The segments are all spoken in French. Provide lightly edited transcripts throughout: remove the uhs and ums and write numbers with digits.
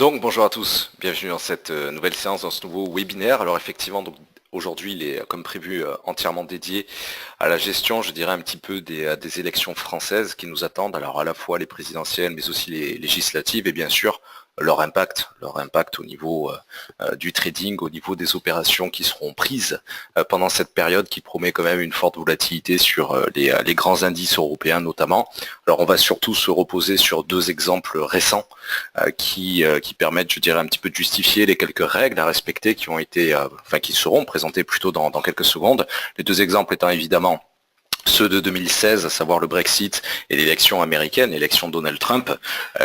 Donc bonjour à tous, bienvenue dans cette nouvelle séance, dans ce nouveau webinaire. Alors effectivement, donc aujourd'hui il est comme prévu entièrement dédié à la gestion, je dirais un petit peu des élections françaises qui nous attendent. Alors à la fois les présidentielles mais aussi les législatives et bien sûr leur impact au niveau du trading, au niveau des opérations qui seront prises pendant cette période qui promet quand même une forte volatilité sur les grands indices européens notamment. Alors on va surtout se reposer sur deux exemples récents qui permettent, je dirais, un petit peu de justifier les quelques règles à respecter qui ont été, qui seront présentées plutôt dans quelques secondes. Les deux exemples étant évidemment ceux de 2016, à savoir le Brexit et l'élection américaine, l'élection de Donald Trump,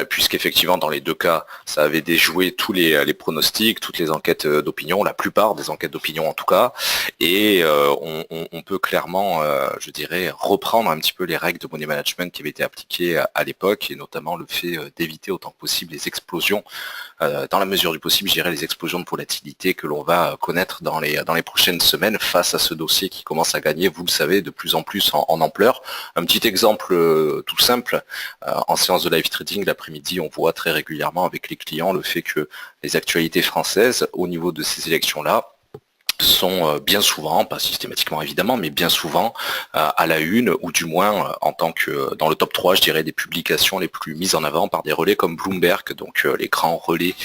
puisqu'effectivement dans les deux cas, ça avait déjoué tous les pronostics, toutes les enquêtes d'opinion, la plupart des enquêtes d'opinion en tout cas, et on peut clairement, je dirais, reprendre un petit peu les règles de money management qui avaient été appliquées à l'époque, et notamment le fait d'éviter autant que possible les explosions, dans la mesure du possible, je dirais, les explosions de volatilité que l'on va connaître dans les prochaines semaines face à ce dossier qui commence à gagner, vous le savez, de plus en plus en ampleur. Un petit exemple tout simple, en séance de live trading l'après-midi, on voit très régulièrement avec les clients le fait que les actualités françaises au niveau de ces élections-là sont bien souvent, pas systématiquement évidemment, mais bien souvent à la une, ou du moins en tant que dans le top 3, je dirais, des publications les plus mises en avant par des relais comme Bloomberg, donc les grands relais,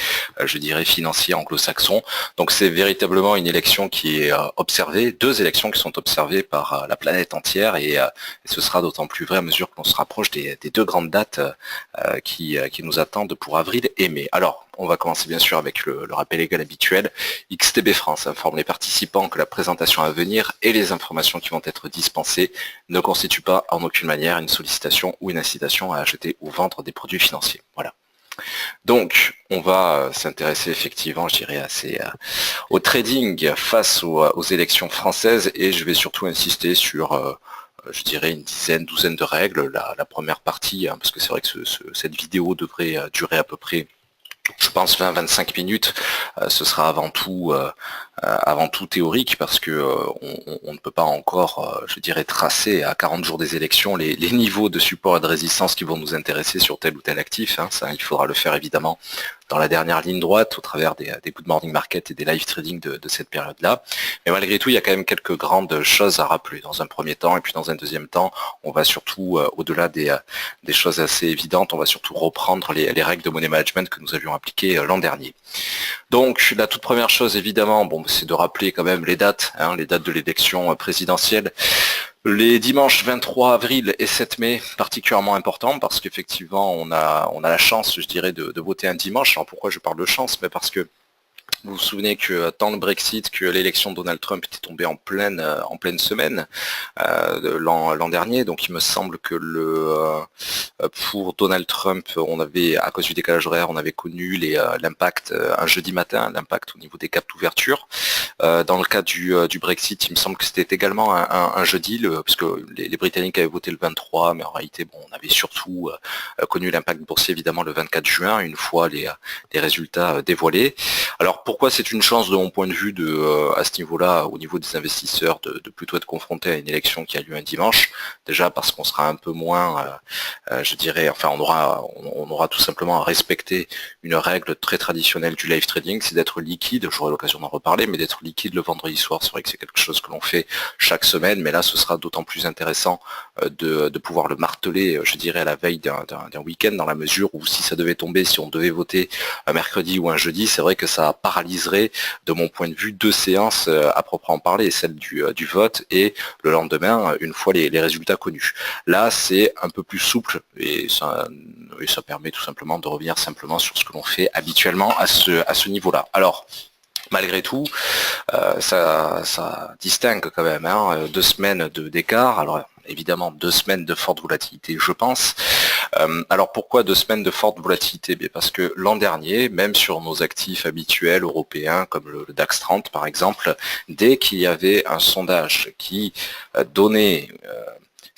je dirais, financiers anglo-saxons. Donc c'est véritablement une élection qui est observée, deux élections qui sont observées par la planète entière, et ce sera d'autant plus vrai à mesure que l'on se rapproche des deux grandes dates qui nous attendent pour avril et mai. Alors, on va commencer bien sûr avec le rappel légal habituel. XTB France informe les participants que la présentation à venir et les informations qui vont être dispensées ne constituent pas en aucune manière une sollicitation ou une incitation à acheter ou vendre des produits financiers. Voilà. Donc, on va s'intéresser effectivement, je dirais, au trading face aux élections françaises, et je vais surtout insister sur je dirais une douzaine de règles. La première partie, parce que c'est vrai que cette vidéo devrait durer à peu près, je pense, 20-25 minutes. Ce sera avant tout théorique, parce que on ne peut pas encore, je dirais, tracer à 40 jours des élections les niveaux de support et de résistance qui vont nous intéresser sur tel ou tel actif. Ça, il faudra le faire évidemment dans la dernière ligne droite, au travers des good morning market et des live trading de cette période-là. Mais malgré tout, il y a quand même quelques grandes choses à rappeler dans un premier temps, et puis dans un deuxième temps, on va surtout, au-delà des choses assez évidentes, on va surtout reprendre les règles de money management que nous avions appliquées l'an dernier. Donc la toute première chose évidemment, c'est de rappeler quand même les dates de l'élection présidentielle. Les dimanches 23 avril et 7 mai, particulièrement importants, parce qu'effectivement on a la chance, je dirais, de voter un dimanche. Alors pourquoi je parle de chance? Mais parce que vous vous souvenez que tant le Brexit que l'élection de Donald Trump était tombée en pleine semaine l'an dernier. Donc il me semble que pour Donald Trump, on avait, à cause du décalage horaire, on avait connu l'impact un jeudi matin, l'impact au niveau des caps d'ouverture. Dans le cas du Brexit, il me semble que c'était également un jeudi, parce que les Britanniques avaient voté le 23, mais en réalité, on avait surtout connu l'impact boursier évidemment le 24 juin, une fois les résultats dévoilés. Alors pourquoi c'est une chance de mon point de vue à ce niveau-là, au niveau des investisseurs, de plutôt être confronté à une élection qui a lieu un dimanche? Déjà parce qu'on sera un peu moins, je dirais, on aura tout simplement à respecter une règle très traditionnelle du live trading, c'est d'être liquide. J'aurai l'occasion d'en reparler, mais d'être liquide le vendredi soir, c'est vrai que c'est quelque chose que l'on fait chaque semaine, mais là ce sera d'autant plus intéressant de pouvoir le marteler, je dirais, à la veille d'un week-end, dans la mesure où si ça devait tomber, si on devait voter un mercredi ou un jeudi, c'est vrai que ça paralyserait, de mon point de vue, deux séances à proprement parler, celle du vote et le lendemain, une fois les résultats connus. Là, c'est un peu plus souple, et ça permet tout simplement de revenir simplement sur ce que l'on fait habituellement à ce niveau-là. Alors, malgré tout, ça distingue quand même 2 semaines d'écart. Alors évidemment 2 semaines de forte volatilité, je pense. Alors pourquoi 2 semaines de forte volatilité? Parce que l'an dernier, même sur nos actifs habituels européens comme le DAX 30 par exemple, dès qu'il y avait un sondage qui donnait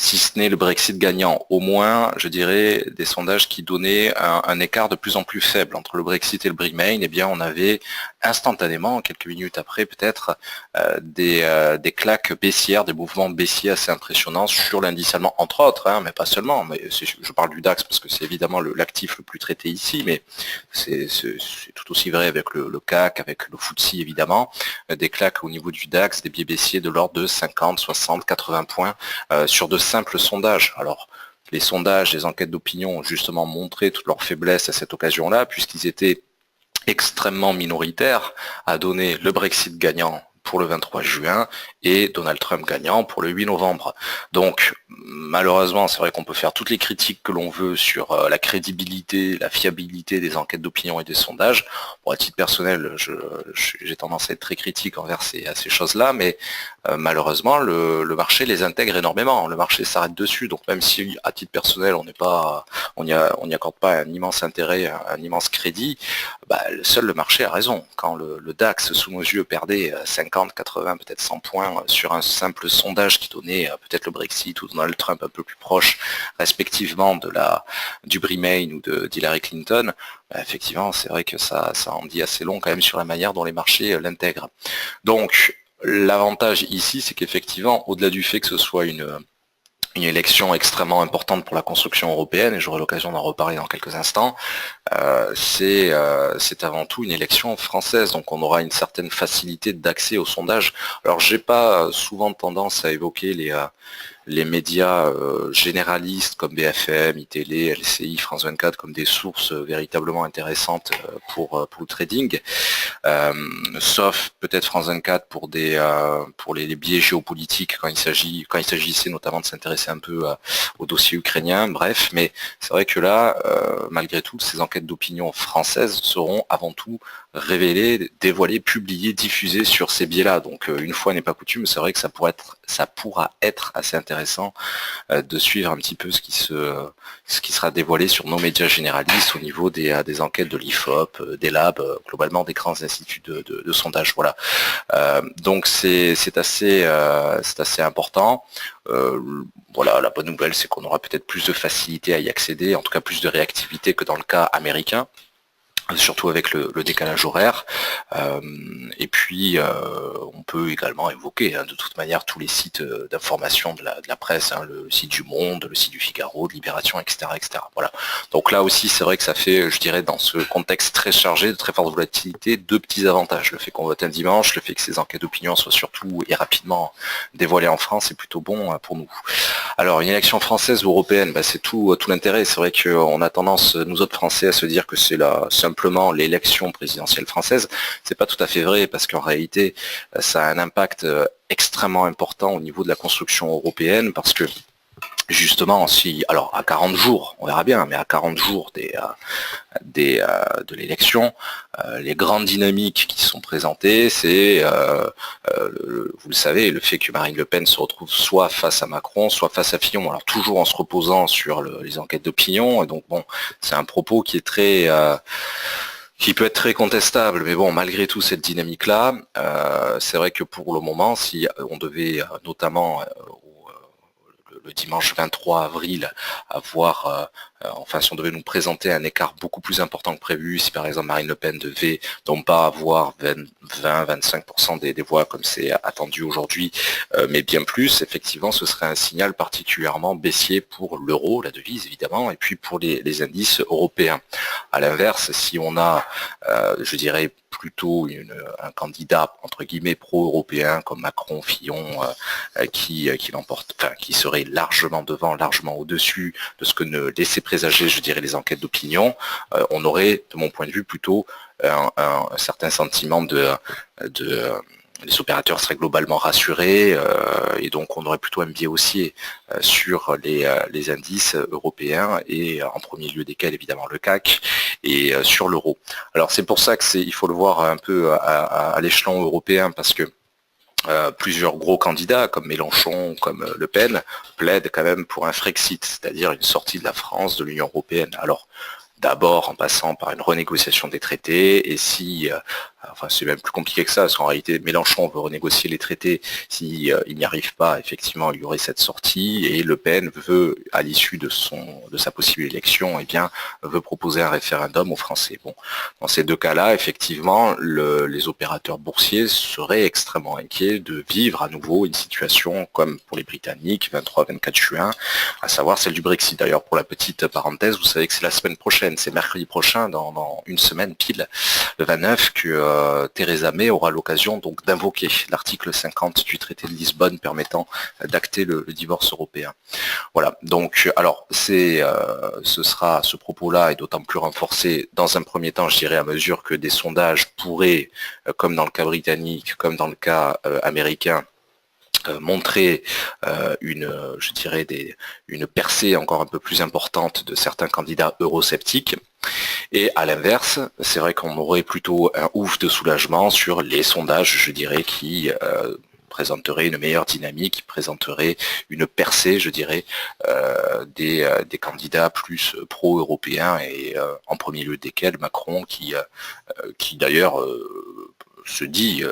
si ce n'est le Brexit gagnant, au moins, je dirais, des sondages qui donnaient un écart de plus en plus faible entre le Brexit et le Remain. Eh bien, on avait instantanément, quelques minutes après peut-être, des claques baissières, des mouvements baissiers assez impressionnants sur l'indice allemand, entre autres, hein, mais pas seulement. Mais je parle du DAX parce que c'est évidemment l'actif le plus traité ici, mais c'est tout aussi vrai avec le CAC, avec le FTSE évidemment. Des claques au niveau du DAX, des biais baissiers de l'ordre de 50, 60, 80 points sur de simples sondages. Alors, les sondages, les enquêtes d'opinion ont justement montré toute leur faiblesse à cette occasion-là, puisqu'ils étaient extrêmement minoritaires à donner le Brexit gagnant pour le 23 juin et Donald Trump gagnant pour le 8 novembre. Donc malheureusement, c'est vrai qu'on peut faire toutes les critiques que l'on veut sur la crédibilité, la fiabilité des enquêtes d'opinion et des sondages. Bon, à titre personnel, j'ai tendance à être très critique envers ces choses-là, mais malheureusement, le marché les intègre énormément. Le marché s'arrête dessus, donc même si à titre personnel, on n'y accorde pas un immense intérêt, un immense crédit, bah, seul le marché a raison. Quand le DAX sous nos yeux perdait 50, 80, peut-être 100 points sur un simple sondage qui donnait peut-être le Brexit ou Donald Trump un peu plus proche respectivement du Remain ou d'Hillary Clinton, bah, effectivement c'est vrai que ça en dit assez long quand même sur la manière dont les marchés l'intègrent. Donc l'avantage ici, c'est qu'effectivement, au-delà du fait que ce soit une élection extrêmement importante pour la construction européenne, et j'aurai l'occasion d'en reparler dans quelques instants, c'est avant tout une élection française, donc on aura une certaine facilité d'accès au sondage. Alors j'ai pas souvent tendance à évoquer les médias généralistes comme BFM, iTélé, LCI, France 24 comme des sources véritablement intéressantes pour le trading, sauf peut-être France 24 pour les biais géopolitiques quand il s'agissait notamment de s'intéresser un peu au dossier ukrainien, bref, mais c'est vrai que là, malgré tout, ces enquêtes d'opinion françaises seront avant tout révélées, dévoilées, publiées, diffusées sur ces biais-là. Donc une fois n'est pas coutume, c'est vrai que ça pourra être assez intéressant de suivre un petit peu ce qui sera dévoilé sur nos médias généralistes au niveau des enquêtes de l'IFOP, des labs, globalement des grands instituts de sondage. Voilà. Donc c'est assez important. Voilà, la bonne nouvelle, c'est qu'on aura peut-être plus de facilité à y accéder, en tout cas plus de réactivité que dans le cas américain, surtout avec le décalage horaire. Et puis on peut également évoquer de toute manière tous les sites d'information de la presse, le site du Monde, le site du Figaro, de Libération, etc., etc. Voilà. Donc là aussi c'est vrai que ça fait, je dirais, dans ce contexte très chargé, de très forte volatilité, deux petits avantages. Le fait qu'on vote un dimanche, le fait que ces enquêtes d'opinion soient surtout et rapidement dévoilées en France, c'est plutôt bon pour nous. Alors une élection française ou européenne, bah, c'est tout l'intérêt. C'est vrai qu'on a tendance, nous autres Français, à se dire que c'est simplement l'élection présidentielle française. C'est pas tout à fait vrai parce qu'en réalité, ça a un impact extrêmement important au niveau de la construction européenne parce que justement, alors à 40 jours, on verra bien, mais à 40 jours de l'élection, les grandes dynamiques qui sont présentées, c'est, vous le savez, le fait que Marine Le Pen se retrouve soit face à Macron, soit face à Fillon, alors toujours en se reposant sur les enquêtes d'opinion, et donc bon, c'est un propos qui peut être très contestable, mais bon, malgré tout cette dynamique-là, c'est vrai que pour le moment, si on devait notamment le dimanche 23 avril avoir, enfin si on devait nous présenter un écart beaucoup plus important que prévu, si par exemple Marine Le Pen devait non pas avoir 20-25% des voix comme c'est attendu aujourd'hui, mais bien plus, effectivement ce serait un signal particulièrement baissier pour l'euro, la devise évidemment, et puis pour les indices européens. À l'inverse, si on a, je dirais, plutôt un candidat entre guillemets pro-européen comme Macron, Fillon, qui l'emporte, enfin qui serait largement devant, largement au-dessus de ce que ne laissaient présager, je dirais, les enquêtes d'opinion, on aurait, de mon point de vue, plutôt un certain sentiment les opérateurs seraient globalement rassurés et donc on aurait plutôt un biais haussier sur les indices européens et en premier lieu desquels évidemment le CAC et sur l'euro. Alors c'est pour ça que il faut le voir un peu à l'échelon européen parce que plusieurs gros candidats comme Mélenchon, comme Le Pen, plaident quand même pour un Frexit, c'est-à-dire une sortie de la France de l'Union européenne. Alors d'abord en passant par une renégociation des traités, et si Enfin, c'est même plus compliqué que ça, parce qu'en réalité, Mélenchon veut renégocier les traités. Si il n'y arrive pas, effectivement, il y aurait cette sortie. Et Le Pen veut, à l'issue de sa possible élection, veut proposer un référendum aux Français. Bon, dans ces deux cas-là, effectivement, les opérateurs boursiers seraient extrêmement inquiets de vivre à nouveau une situation comme pour les Britanniques, 23-24 juin, à savoir celle du Brexit. D'ailleurs, pour la petite parenthèse, vous savez que c'est la semaine prochaine, c'est mercredi prochain, dans une semaine pile, le 29, que Theresa May aura l'occasion donc d'invoquer l'article 50 du traité de Lisbonne permettant d'acter le divorce européen. Voilà, donc alors ce propos-là est d'autant plus renforcé dans un premier temps, je dirais, à mesure que des sondages pourraient, comme dans le cas britannique, comme dans le cas américain, montrer une percée encore un peu plus importante de certains candidats eurosceptiques. Et à l'inverse, c'est vrai qu'on aurait plutôt un ouf de soulagement sur les sondages, je dirais, qui présenteraient une meilleure dynamique, qui présenteraient une percée, je dirais, des candidats plus pro-européens et en premier lieu desquels Macron, qui d'ailleurs se dit,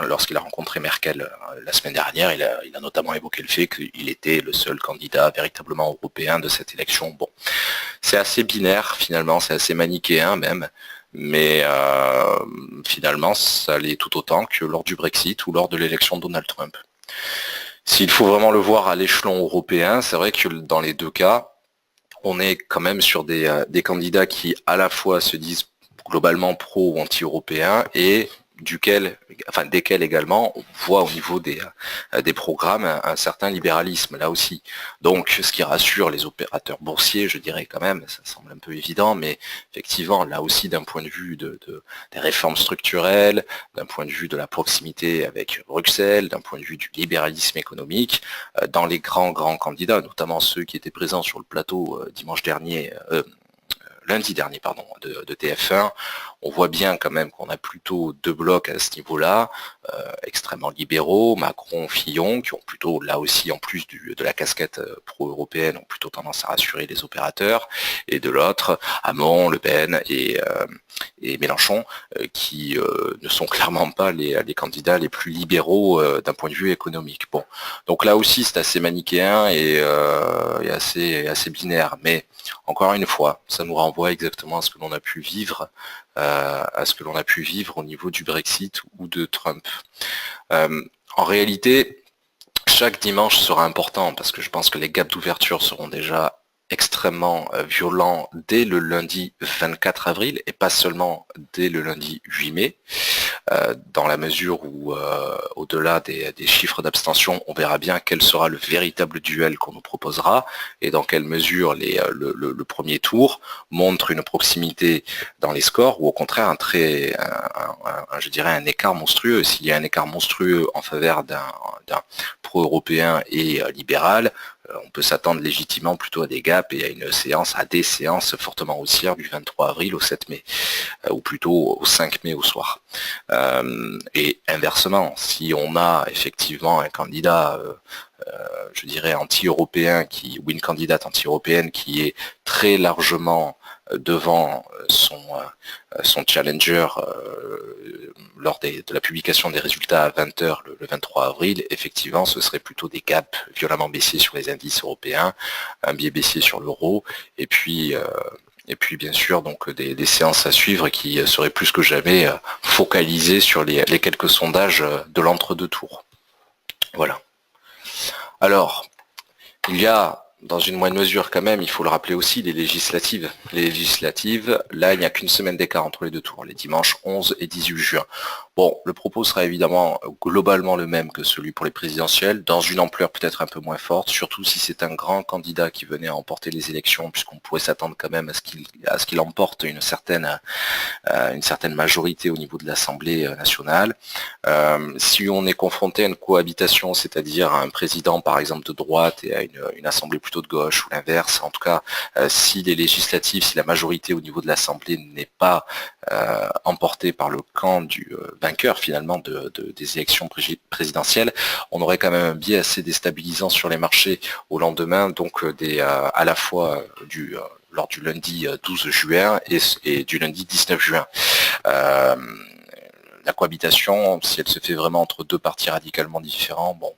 lorsqu'il a rencontré Merkel la semaine dernière, il a notamment évoqué le fait qu'il était le seul candidat véritablement européen de cette élection. Bon, c'est assez binaire finalement, c'est assez manichéen même, mais finalement ça l'est tout autant que lors du Brexit ou lors de l'élection de Donald Trump. S'il faut vraiment le voir à l'échelon européen, c'est vrai que dans les deux cas, on est quand même sur des candidats qui à la fois se disent globalement pro ou anti-européens et desquels également on voit au niveau des programmes un certain libéralisme là aussi. Donc ce qui rassure les opérateurs boursiers, je dirais quand même, ça semble un peu évident, mais effectivement là aussi d'un point de vue des réformes structurelles, d'un point de vue de la proximité avec Bruxelles, d'un point de vue du libéralisme économique, dans les grands candidats, notamment ceux qui étaient présents sur le plateau lundi dernier, de TF1, on voit bien quand même qu'on a plutôt deux blocs à ce niveau-là, extrêmement libéraux, Macron, Fillon, qui ont plutôt, là aussi, en plus de la casquette pro-européenne, ont plutôt tendance à rassurer les opérateurs, et de l'autre, Hamon, Le Pen et Mélenchon, qui ne sont clairement pas les candidats les plus libéraux d'un point de vue économique. Bon, donc là aussi, c'est assez manichéen et assez binaire, mais encore une fois, ça nous renvoie exactement à ce que l'on a pu vivre, au niveau du Brexit ou de Trump. En réalité, chaque dimanche sera important parce que je pense que les gaps d'ouverture seront déjà extrêmement violents dès le lundi 24 avril et pas seulement dès le lundi 8 mai, dans la mesure où au-delà des chiffres d'abstention, on verra bien quel sera le véritable duel qu'on nous proposera et dans quelle mesure le premier tour montre une proximité dans les scores ou au contraire je dirais un écart monstrueux. S'il y a un écart monstrueux en faveur d'un pro-européen et libéral, on peut s'attendre légitimement plutôt à des gaps et à des séances fortement haussières du 23 avril au 7 mai, ou plutôt au 5 mai au soir. Et inversement, si on a effectivement un candidat, je dirais anti-européen, ou une candidate anti-européenne qui est très largement devant son challenger lors de la publication des résultats à 20h le 23 avril, effectivement, ce serait plutôt des gaps violemment baissiers sur les indices européens, un biais baissier sur l'euro, et puis bien sûr donc des séances à suivre qui seraient plus que jamais focalisées sur les quelques sondages de l'entre-deux tours. Voilà. Alors, il y a dans une moindre mesure quand même, il faut le rappeler aussi, les législatives. Les législatives, là, il n'y a qu'une semaine d'écart entre les deux tours, les dimanches 11 et 18 juin. Bon, le propos sera évidemment globalement le même que celui pour les présidentielles, dans une ampleur peut-être un peu moins forte, surtout si c'est un grand candidat qui venait à emporter les élections, puisqu'on pourrait s'attendre quand même à ce qu'il emporte une certaine majorité au niveau de l'Assemblée nationale. Si on est confronté à une cohabitation, c'est-à-dire à un président par exemple de droite et à une assemblée plutôt de gauche ou l'inverse, en tout cas si les législatives, si la majorité au niveau de l'Assemblée n'est pas emportée par le camp du vainqueur finalement des élections présidentielles, on aurait quand même un biais assez déstabilisant sur les marchés au lendemain, donc à la fois lors du lundi 12 juin et du lundi 19 juin. La cohabitation, si elle se fait vraiment entre deux partis radicalement différents, bon,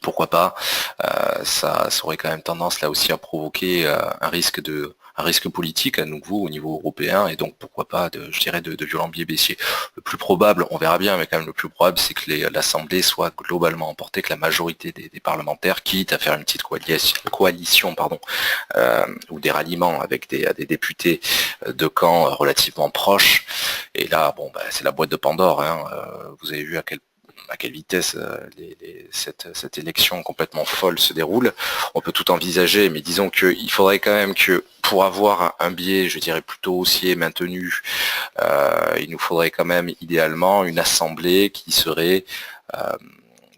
pourquoi pas, ça aurait quand même tendance là aussi à provoquer un risque politique à nouveau au niveau européen, et donc pourquoi pas je dirais de violents biais baissiers. Le plus probable, on verra bien, mais quand même le plus probable, c'est que l'Assemblée soit globalement emportée, que la majorité des parlementaires, quitte à faire une petite coalition ou des ralliements avec des députés de camps relativement proches. Et là, bon, c'est la boîte de Pandore, hein. Vous avez vu à quelle vitesse cette élection complètement folle se déroule. On peut tout envisager, mais disons qu'il faudrait quand même que, pour avoir un biais, je dirais plutôt haussier maintenu, il nous faudrait quand même idéalement une assemblée qui serait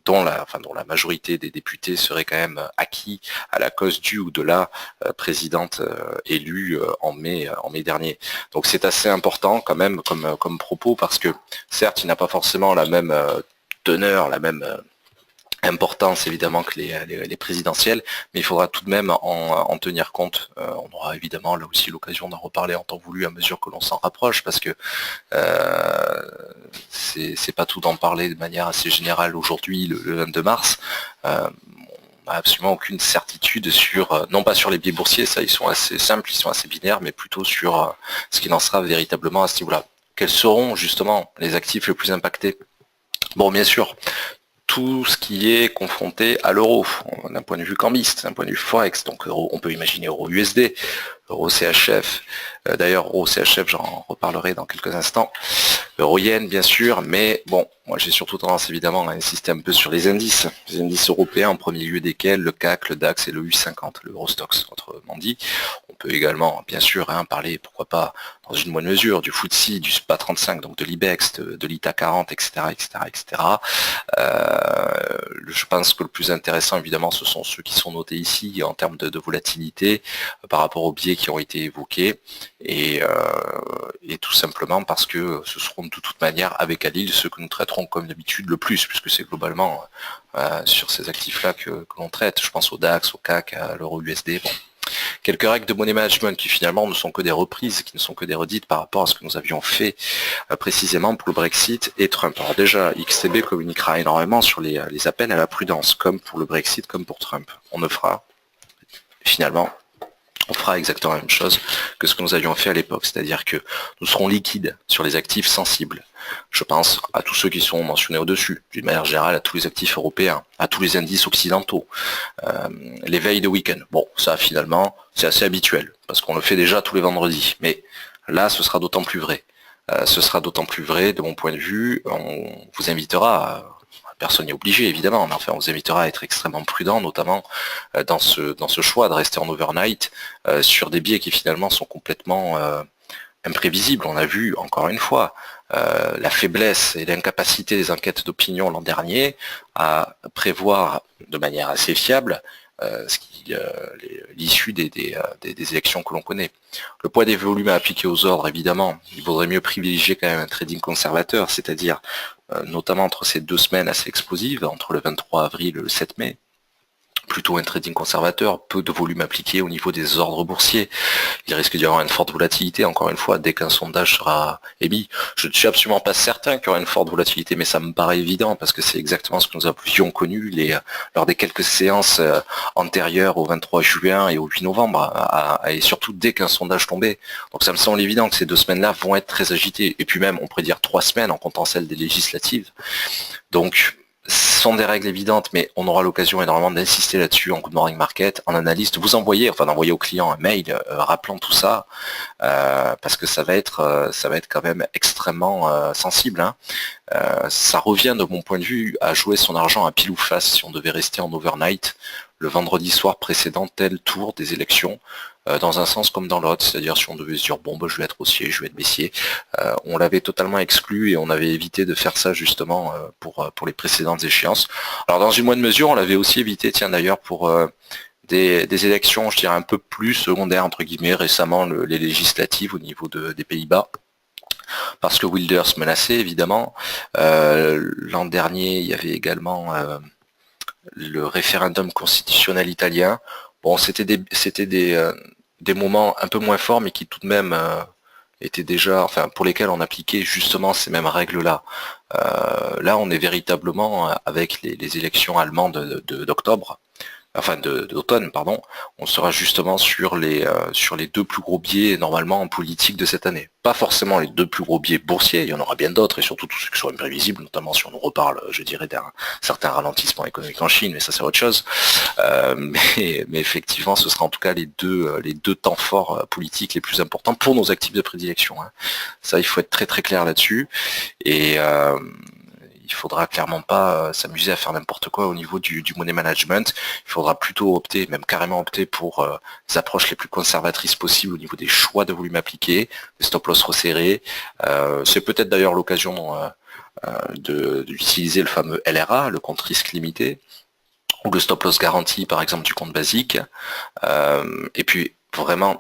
dont la majorité des députés serait quand même acquis à la cause du ou de la présidente élue en mai dernier. Donc c'est assez important quand même comme propos, parce que certes il n'a pas forcément la même teneur, la même importance évidemment que les présidentielles, mais il faudra tout de même en tenir compte. On aura évidemment là aussi l'occasion d'en reparler en temps voulu à mesure que l'on s'en rapproche, parce que c'est pas tout d'en parler de manière assez générale aujourd'hui, le 22 mars. On n'a absolument aucune certitude sur, non pas sur les biais boursiers, ça ils sont assez simples, ils sont assez binaires, mais plutôt sur ce qu'il en sera véritablement à ce niveau-là. Quels seront justement les actifs les plus impactés? Bon, bien sûr, tout ce qui est confronté à l'euro, d'un point de vue cambiste, d'un point de vue forex, donc euro, on peut imaginer euro USD, euro CHF, d'ailleurs euro CHF j'en reparlerai dans quelques instants, euro yen bien sûr, mais bon, moi j'ai surtout tendance évidemment à insister un peu sur les indices européens, en premier lieu desquels le CAC, le DAX et le U50, le Eurostoxx autrement dit. On peut également bien sûr parler, pourquoi pas, dans une moindre mesure, du FTSE, du SPA35, donc de l'IBEX, de l'ITA 40, etc. Je pense que le plus intéressant évidemment ce sont ceux qui sont notés ici en termes de volatilité par rapport aux biais qui ont été évoqués, et tout simplement parce que ce seront de toute manière avec Alil ceux que nous traiterons comme d'habitude le plus, puisque c'est globalement sur ces actifs là que l'on traite. Je pense au DAX, au CAC, à l'euro USD. Bon. Quelques règles de money management qui finalement ne sont que des reprises, qui ne sont que des redites par rapport à ce que nous avions fait précisément pour le Brexit et Trump. Alors déjà, XTB communiquera énormément sur les appels à la prudence, comme pour le Brexit, comme pour Trump. On fera exactement la même chose que ce que nous avions fait à l'époque, c'est-à-dire que nous serons liquides sur les actifs sensibles. Je pense à tous ceux qui sont mentionnés au-dessus, d'une manière générale à tous les actifs européens, à tous les indices occidentaux, les veilles de week-end. Bon, ça finalement, c'est assez habituel, parce qu'on le fait déjà tous les vendredis, mais là, ce sera d'autant plus vrai. De mon point de vue. On vous invitera personne n'est obligé évidemment, mais enfin on vous invitera à être extrêmement prudent, notamment dans ce choix de rester en overnight sur des biais qui finalement sont complètement imprévisibles. On a vu encore une fois la faiblesse et l'incapacité des enquêtes d'opinion l'an dernier à prévoir de manière assez fiable l'issue des élections que l'on connaît. Le poids des volumes à appliquer aux ordres, évidemment, il vaudrait mieux privilégier quand même un trading conservateur, c'est-à-dire notamment entre ces 2 semaines assez explosives, entre le 23 avril et le 7 mai, plutôt un trading conservateur, peu de volume appliqué au niveau des ordres boursiers. Il risque d'y avoir une forte volatilité, encore une fois, dès qu'un sondage sera émis. Je ne suis absolument pas certain qu'il y aura une forte volatilité, mais ça me paraît évident, parce que c'est exactement ce que nous avions connu lors des quelques séances antérieures au 23 juin et au 8 novembre, et surtout dès qu'un sondage tombait. Donc ça me semble évident que ces 2 semaines-là vont être très agitées, et puis même, on pourrait dire 3 semaines en comptant celle des législatives. Donc, ce sont des règles évidentes, mais on aura l'occasion énormément d'insister là-dessus en Good Morning Market, en analyse, d'envoyer au client un mail rappelant tout ça, parce que ça va être quand même extrêmement sensible. Ça revient de mon point de vue à jouer son argent à pile ou face si on devait rester en overnight le vendredi soir précédent tel tour des élections, dans un sens comme dans l'autre, c'est-à-dire si on devait se dire bon je vais être haussier, je vais être baissier, on l'avait totalement exclu et on avait évité de faire ça justement pour les précédentes échéances. Alors dans une moindre mesure, on l'avait aussi évité, tiens d'ailleurs pour des élections, je dirais un peu plus secondaires entre guillemets, récemment les législatives au niveau des Pays-Bas, parce que Wilders menaçait évidemment. L'an dernier, il y avait également le référendum constitutionnel italien. Bon, c'était des des moments un peu moins forts, mais qui tout de même étaient déjà, enfin pour lesquels on appliquait justement ces mêmes règles-là. Là, on est véritablement avec les élections allemandes d'octobre, enfin d'automne, pardon, on sera justement sur les deux plus gros biais normalement en politique de cette année. Pas forcément les deux plus gros biais boursiers, il y en aura bien d'autres, et surtout tous ceux qui sont imprévisibles, notamment si on nous reparle, je dirais, d'un certain ralentissement économique en Chine, mais ça c'est autre chose. Mais effectivement, ce sera en tout cas les deux temps forts politiques les plus importants pour nos actifs de prédilection, hein. Ça, il faut être très très clair là-dessus. Et il faudra clairement pas s'amuser à faire n'importe quoi au niveau du money management. Il faudra plutôt opter, même carrément opter pour les approches les plus conservatrices possibles au niveau des choix de volume appliqués, des stop loss resserrés. C'est peut-être d'ailleurs l'occasion d'utiliser le fameux LRA, le compte risque limité, ou le stop loss garanti par exemple du compte basique. Et puis vraiment,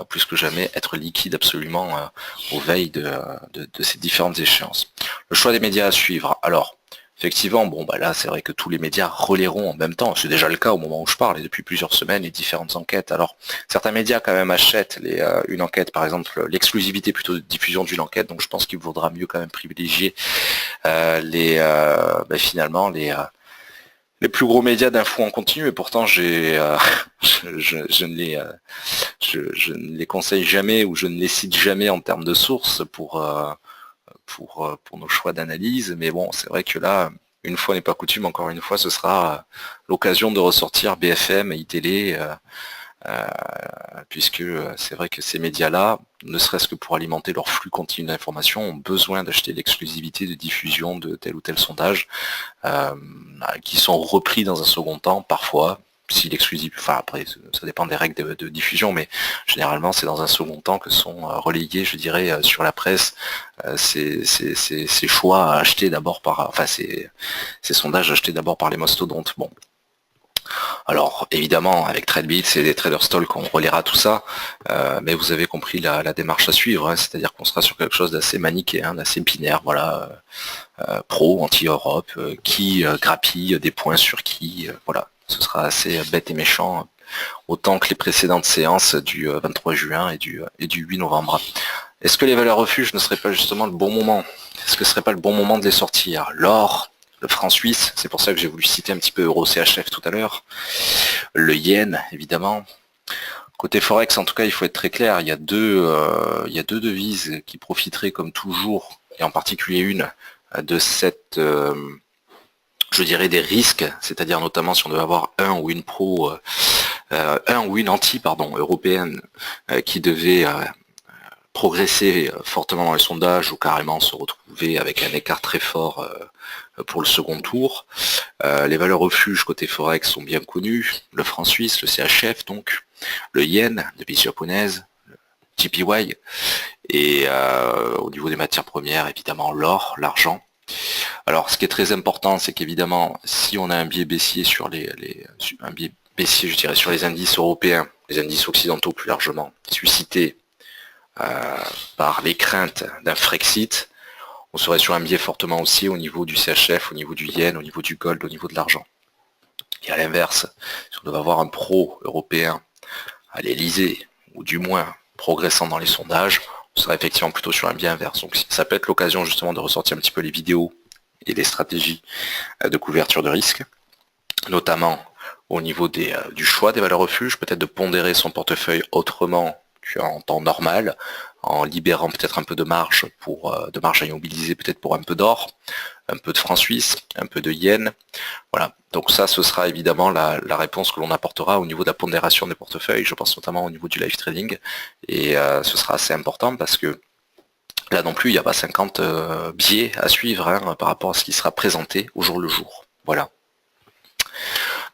plus que jamais, être liquide absolument aux veilles de ces différentes échéances. Le choix des médias à suivre. Alors, effectivement, bon bah là c'est vrai que tous les médias relayeront en même temps, c'est déjà le cas au moment où je parle, et depuis plusieurs semaines, les différentes enquêtes. Alors, certains médias quand même achètent une enquête, par exemple l'exclusivité plutôt de diffusion d'une enquête, donc je pense qu'il vaudra mieux quand même privilégier finalement les plus gros médias d'infos en continu, et pourtant je ne les conseille jamais, ou je ne les cite jamais en termes de sources pour nos choix d'analyse. Mais bon, c'est vrai que là, une fois n'est pas coutume, encore une fois, ce sera l'occasion de ressortir BFM et iTélé, puisque c'est vrai que ces médias-là, ne serait-ce que pour alimenter leur flux continu d'informations, ont besoin d'acheter l'exclusivité de diffusion de tel ou tel sondage, qui sont repris dans un second temps, parfois, si l'exclusivité, enfin après, ça dépend des règles de diffusion, mais généralement c'est dans un second temps que sont relayés, je dirais, sur la presse, ces choix achetés d'abord par, enfin ces sondages achetés d'abord par les mastodontes. Bon. Alors évidemment, avec TradeBits et les Trader Stalk, on relaiera tout ça, mais vous avez compris la démarche à suivre, hein, c'est-à-dire qu'on sera sur quelque chose d'assez manichéen, d'assez binaire, voilà, pro, anti-Europe, qui grappille des points sur qui, voilà, ce sera assez bête et méchant, autant que les précédentes séances du 23 juin et du 8 novembre. Est-ce que les valeurs refuges ne seraient pas justement le bon moment? Est-ce que ce serait pas le bon moment de les sortir? L'or, le franc suisse, c'est pour ça que j'ai voulu citer un petit peu Euro CHF tout à l'heure, le yen évidemment. Côté Forex, en tout cas, il faut être très clair, il y a deux devises qui profiteraient comme toujours, et en particulier une, de cette, je dirais, des risques, c'est-à-dire notamment si on devait avoir un ou une anti, européenne, qui devait progresser fortement dans les sondages ou carrément se retrouver avec un écart très fort pour le second tour. Les valeurs refuges côté Forex sont bien connues, le franc suisse, le CHF donc, le yen, devise japonaise, le JPY, et au niveau des matières premières, évidemment l'or, l'argent. Alors ce qui est très important, c'est qu'évidemment, si on a un biais baissier sur un biais baissier, je dirais, sur les indices européens, les indices occidentaux plus largement, suscités par les craintes d'un Frexit, on serait sur un biais fortement aussi au niveau du CHF, au niveau du yen, au niveau du gold, au niveau de l'argent. Et à l'inverse, si on devait avoir un pro-européen à l'Elysée, ou du moins progressant dans les sondages, on serait effectivement plutôt sur un biais inverse. Donc ça peut être l'occasion justement de ressortir un petit peu les vidéos et les stratégies de couverture de risque, notamment au niveau du choix des valeurs refuges, peut-être de pondérer son portefeuille autrement qu'en temps normal, en libérant peut-être un peu de marge à immobiliser, peut-être pour un peu d'or, un peu de franc suisse, un peu de yen. Voilà. Donc ça, ce sera évidemment la réponse que l'on apportera au niveau de la pondération des portefeuilles, je pense notamment au niveau du live trading. Et ce sera assez important parce que là non plus, il n'y a pas 50 biais à suivre, hein, par rapport à ce qui sera présenté au jour le jour. Voilà.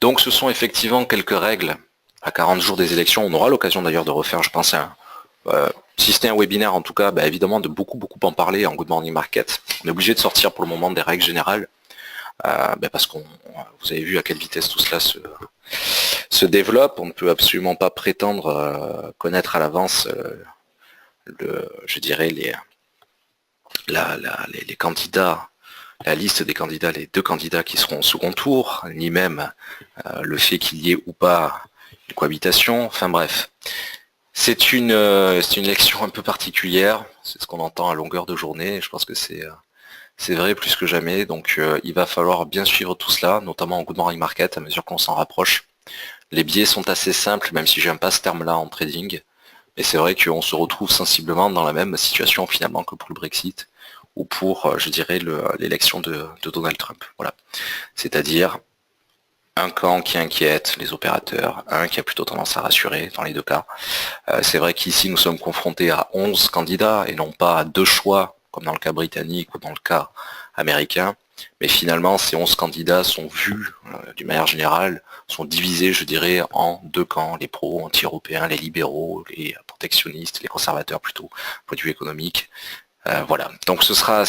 Donc ce sont effectivement quelques règles à 40 jours des élections. On aura l'occasion d'ailleurs de refaire, je pense, si c'était un webinaire, en tout cas, évidemment, de beaucoup en parler en Good Morning Market. On est obligé de sortir pour le moment des règles générales, parce que vous avez vu à quelle vitesse tout cela se développe. On ne peut absolument pas prétendre connaître à l'avance, je dirais, les candidats, la liste des candidats, les deux candidats qui seront au second tour, ni même le fait qu'il y ait ou pas cohabitation, enfin bref. C'est une élection un peu particulière, c'est ce qu'on entend à longueur de journée, je pense que c'est vrai plus que jamais, donc il va falloir bien suivre tout cela, notamment en good morning market, à mesure qu'on s'en rapproche. Les biais sont assez simples, même si j'aime pas ce terme-là en trading, mais c'est vrai qu'on se retrouve sensiblement dans la même situation finalement que pour le Brexit, ou pour, je dirais, l'élection de Donald Trump. Voilà. C'est-à-dire un camp qui inquiète les opérateurs, un qui a plutôt tendance à rassurer dans les deux cas. C'est vrai qu'ici nous sommes confrontés à 11 candidats et non pas à 2 choix comme dans le cas britannique ou dans le cas américain. Mais finalement, ces 11 candidats sont vus, d'une manière générale, sont divisés, je dirais, en 2 camps, les pro-anti-européens, les libéraux, les protectionnistes, les conservateurs plutôt, point de vue économique. Voilà. Donc ce sera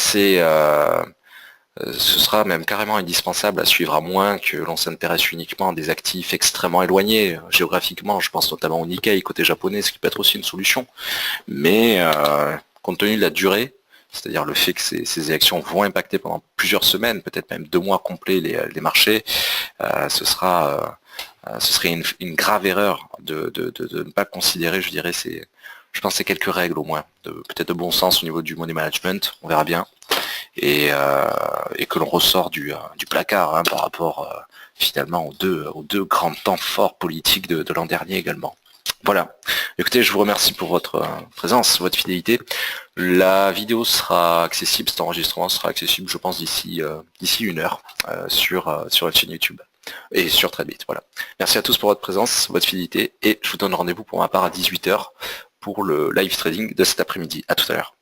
même carrément indispensable à suivre, à moins que l'on s'intéresse uniquement à des actifs extrêmement éloignés géographiquement. Je pense notamment au Nikkei côté japonais, ce qui peut être aussi une solution. Mais compte tenu de la durée, c'est-à-dire le fait que ces élections vont impacter pendant plusieurs semaines, peut-être même 2 mois complets les marchés, ce serait une grave erreur de ne pas considérer, je dirais, je pense ces quelques règles au moins, peut-être de bon sens au niveau du money management, on verra bien, et que l'on ressort du placard par rapport finalement aux deux grands temps forts politiques de l'an dernier également. Voilà. Écoutez, je vous remercie pour votre présence, votre fidélité. La vidéo sera accessible, cet enregistrement sera accessible, je pense, d'ici 1 heure sur la chaîne YouTube et sur Tradebit. Voilà. Merci à tous pour votre présence, votre fidélité, et je vous donne rendez-vous pour ma part à 18 h pour le live trading de cet après-midi. À tout à l'heure.